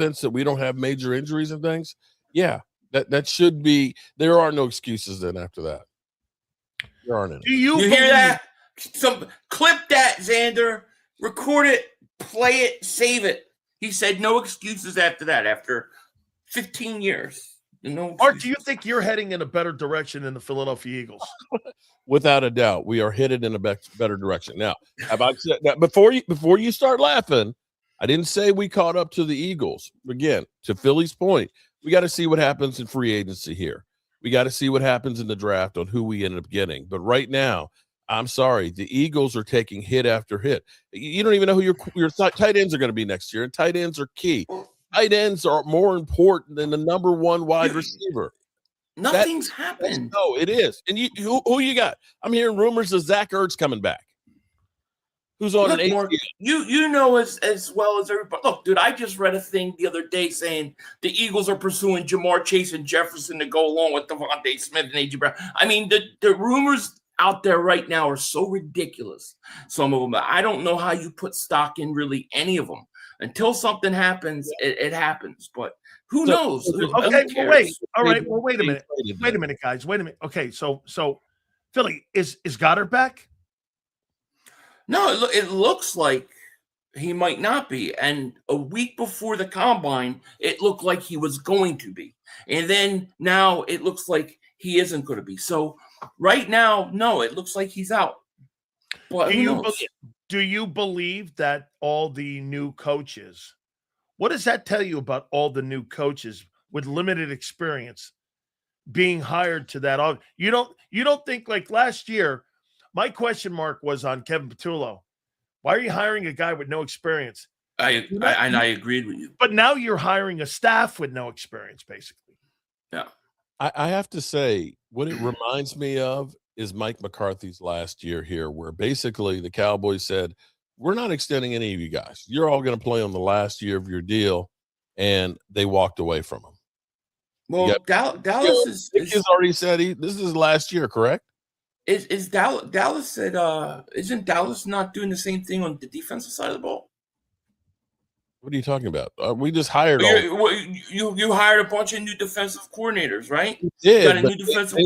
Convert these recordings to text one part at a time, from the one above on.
offense that we don't have major injuries and things, yeah, that should be. There are no excuses then after that. There aren't any. Do you hear that? Clip that, Xander. Record it, play it, save it. He said no excuses after that. After 15 years, no. Art, do you think you're heading in a better direction than the Philadelphia Eagles? Without a doubt, we are headed in a better direction. Now, have I said that before you start laughing? I didn't say we caught up to the Eagles. Again, to Philly's point, we got to see what happens in free agency here. We got to see what happens in the draft on who we end up getting. But right now, I'm sorry, the Eagles are taking hit after hit. You don't even know who your tight ends are going to be next year, and tight ends are key. Tight ends are more important than the number one wide receiver. Nothing's happened. No, it is. And who you got? I'm hearing rumors of Zach Ertz coming back. Who's on an ACL? You know as well as everybody. Look, dude, I just read a thing the other day saying the Eagles are pursuing Jamar Chase and Jefferson to go along with Devontae Smith and A.J. Brown. I mean, the rumors out there right now are so ridiculous, some of them. I don't know how you put stock in really any of them. Until something happens, it happens. But who knows? Okay, well, wait. All right, well, wait a minute. Wait a minute, guys. Wait a minute. Okay, so Philly, is Goddard back? No, it looks like he might not be. And a week before the combine, it looked like he was going to be. And then now it looks like he isn't going to be. So right now, no, it looks like he's out. But do you believe that all the new coaches, what does that tell you about all the new coaches with limited experience being hired to that? You don't think, like last year, my question mark was on Kevin Patullo. Why are you hiring a guy with no experience? I agreed with you. But now you're hiring a staff with no experience, basically. Yeah. I have to say, what it reminds me of is Mike McCarthy's last year here, where basically the Cowboys said, we're not extending any of you guys. You're all going to play on the last year of your deal, and they walked away from him. Well, Dallas has already said this is his last year, correct? Is Dallas said isn't Dallas not doing the same thing on the defensive side of the ball? What are you talking about? We just hired you hired a bunch of new defensive coordinators, right? Yeah, you got a new defensive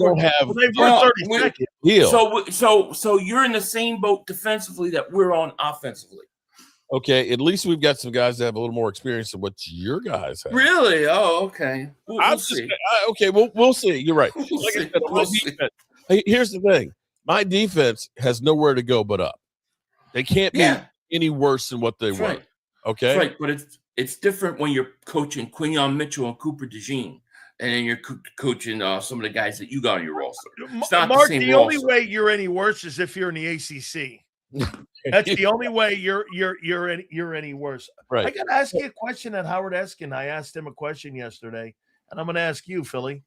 So you're in the same boat defensively that we're on offensively. Okay, at least we've got some guys that have a little more experience than what your guys have. Really? Oh, okay. We'll see. We'll see. You're right. Here's the thing. My defense has nowhere to go but up. They can't be any worse than what they were. Right. Okay? That's right, but it's different when you're coaching Quinyon Mitchell and Cooper DeJean, and then you're coaching some of the guys that you got on your roster. It's not Mark, the same the roster. only way you're any worse is if you're in the ACC. That's the only way you're any worse. Right. I got to ask you a question that Howard Eskin. I asked him a question yesterday, and I'm going to ask you, Philly.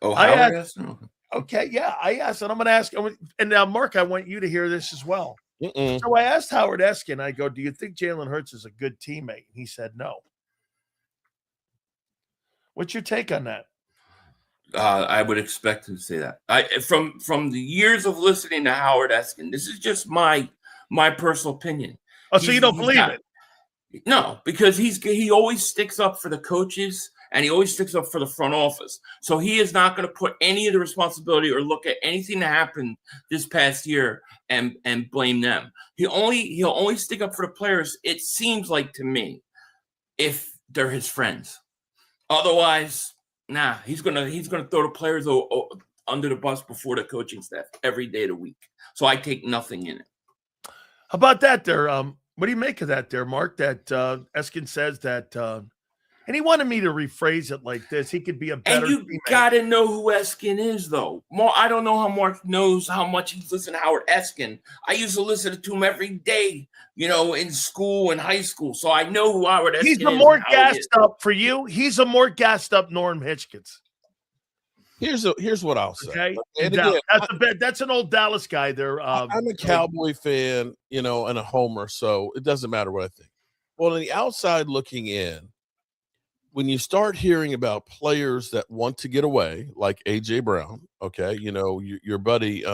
Oh, Howard Eskin? Okay, yeah, I asked, and I'm going to ask. And now, Mark, I want you to hear this as well. So I asked Howard Eskin, I go, do you think Jalen Hurts is a good teammate? He said no. What's your take on that? I would expect him to say that. From the years of listening to Howard Eskin, this is just my personal opinion. Oh, so you don't believe it? No, because he always sticks up for the coaches and he always sticks up for the front office. So he is not going to put any of the responsibility or look at anything that happened this past year and blame them. He'll only stick up for the players, it seems like to me, if they're his friends. Otherwise, nah, he's gonna throw the players under the bus before the coaching staff every day of the week. So I take nothing in it. How about that there? What do you make of that there, Mark? That Eskin says that, and he wanted me to rephrase it like this: he could be a better. And you got to know who Eskin is, though. I don't know how Mark knows how much he's listening to Howard Eskin. I used to listen to him every day, in school and high school, so I know who Howard Eskin is. He's a more gassed up for you. He's a more gassed up Norm Hitchkins. Here's what I'll say. Okay, that's an old Dallas guy there. I'm a Cowboy fan, and a homer, so it doesn't matter what I think. Well, on the outside looking in, when you start hearing about players that want to get away, like A.J. Brown, okay, your buddy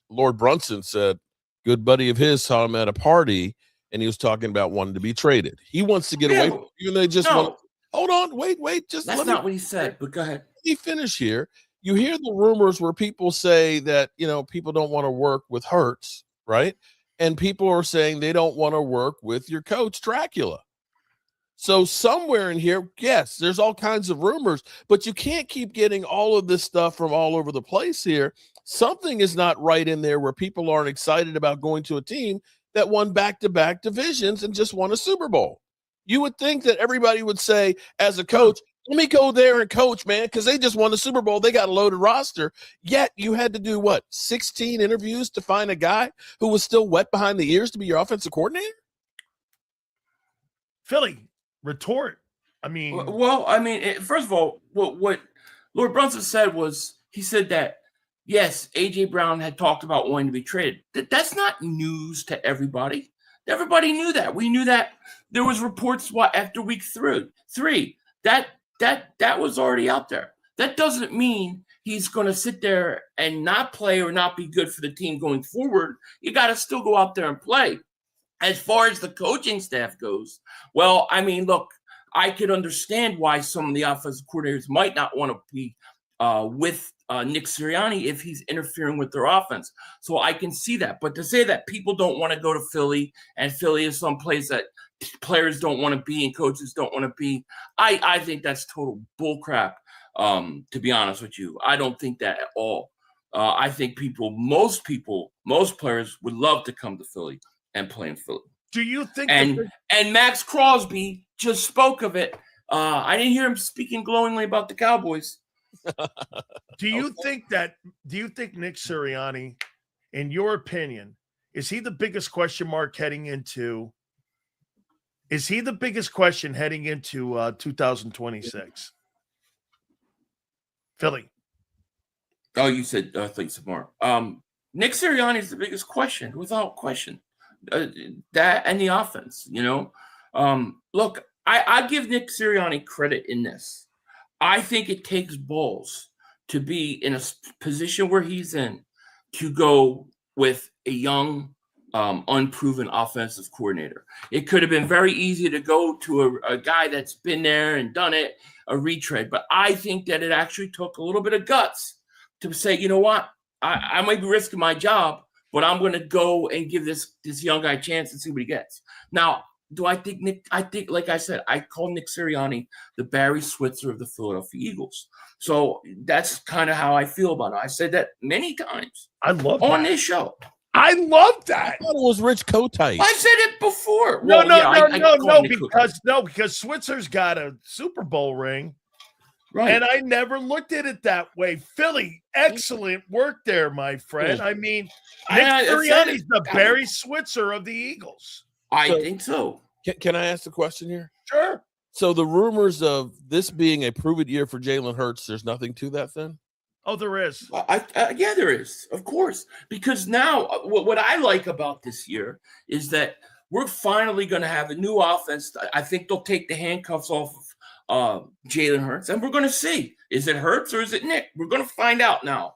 Lord Brunson said, good buddy of his saw him at a party, and he was talking about wanting to be traded. He wants to get away, even though hold on, wait. Just That's not what he said, but go ahead. Let me finish here. You hear the rumors where people say that, people don't want to work with Hurts, right? And people are saying they don't want to work with your coach, Dracula. So somewhere in here, yes, there's all kinds of rumors, but you can't keep getting all of this stuff from all over the place here. Something is not right in there where people aren't excited about going to a team that won back-to-back divisions and just won a Super Bowl. You would think that everybody would say, as a coach, let me go there and coach, man, because they just won the Super Bowl. They got a loaded roster. Yet you had to do, 16 interviews to find a guy who was still wet behind the ears to be your offensive coordinator? Philly, retort. First of all, what Lord Brunson said was, he said that, yes, A.J. Brown had talked about wanting to be traded. That's not news to everybody. Everybody knew that. We knew that. There was reports after week three. That was already out there. That doesn't mean he's going to sit there and not play or not be good for the team going forward. You got to still go out there and play. As far as the coaching staff goes, look, I could understand why some of the offensive coordinators might not want to be with Nick Sirianni if he's interfering with their offense. So I can see that. But to say that people don't want to go to Philly and Philly is some place that players don't want to be and coaches don't want to be, I think that's total bullcrap, to be honest with you. I don't think that at all. I think most players would love to come to Philly and play in Philly. Do you think and Max Crosby just spoke of it. I didn't hear him speaking glowingly about the Cowboys. Do you think Nick Sirianni, in your opinion, is he the biggest question mark heading into 2026? Philly. Oh, you said things more. Nick Sirianni is the biggest question, without question. That and the offense, Look, I give Nick Sirianni credit in this. I think it takes balls to be in a position where he's in to go with a young, unproven offensive coordinator. It could have been very easy to go to a guy that's been there and done it, a retread. But I think that it actually took a little bit of guts to say, you know what, I might be risking my job, but I'm going to go and give this young guy a chance and see what he gets. Now, do I think Nick? I think, like I said, I call Nick Sirianni the Barry Switzer of the Philadelphia Eagles. So that's kind of how I feel about it. I said that many times. I love on this show. I love that. I thought it was Rich Kotite. I said it before. No, because Switzer's got a Super Bowl ring. Right. And I never looked at it that way. Philly, excellent work there, my friend. I mean, Nick Sirianni's the Barry Switzer of the Eagles. I think so. Can I ask a question here? Sure. So the rumors of this being a prove-it year for Jalen Hurts, there's nothing to that then? Oh, there is. Yeah, there is, of course. Because now what I like about this year is that we're finally going to have a new offense. I think they'll take the handcuffs off of Jalen Hurts, and we're going to see, is it Hurts or is it Nick? We're going to find out now.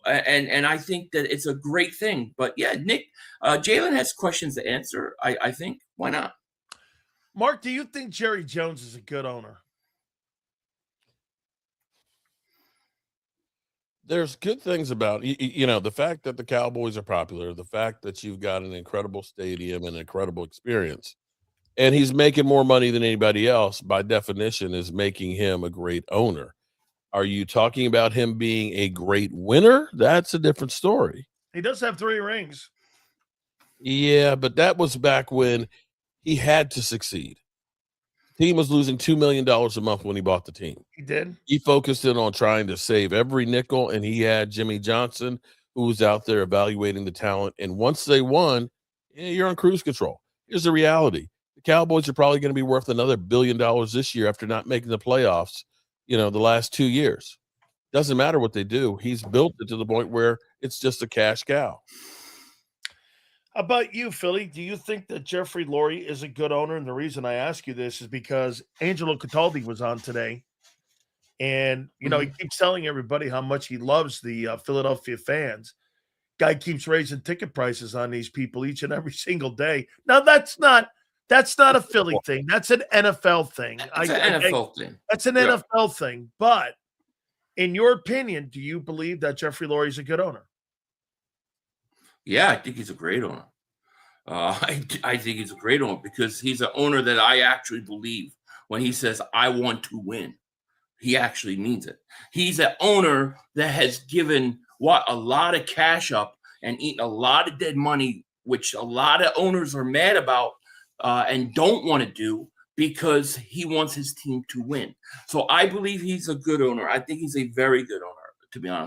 And I think that it's a great thing. But yeah, Jalen has questions to answer. I think. Why not? Mark, do you think Jerry Jones is a good owner? There's good things about, the fact that the Cowboys are popular, the fact that you've got an incredible stadium and incredible experience, and he's making more money than anybody else, by definition, is making him a great owner. Are you talking about him being a great winner? That's a different story. He does have 3 rings. Yeah, but that was back when he had to succeed. The team was losing $2 million a month when he bought the team. He did. He focused in on trying to save every nickel, and he had Jimmy Johnson, who was out there evaluating the talent. And once they won, you're on cruise control. Here's the reality. The Cowboys are probably going to be worth another $1 billion this year after not making the playoffs, the last 2 years. Doesn't matter what they do. He's built it to the point where it's just a cash cow. How about you, Philly? Do you think that Jeffrey Lurie is a good owner? And the reason I ask you this is because Angelo Cataldi was on today. And, he keeps telling everybody how much he loves the Philadelphia fans. Guy keeps raising ticket prices on these people each and every single day. Now, that's not That's not a Philly thing. That's an NFL thing. It's an NFL thing. That's an NFL thing. But in your opinion, do you believe that Jeffrey Lurie's a good owner? Yeah, I think he's a great owner. I think he's a great owner because he's an owner that I actually believe when he says, I want to win. He actually means it. He's an owner that has given a lot of cash up and eaten a lot of dead money, which a lot of owners are mad about and don't want to do because he wants his team to win. So I believe he's a good owner. I think he's a very good owner, to be honest with you.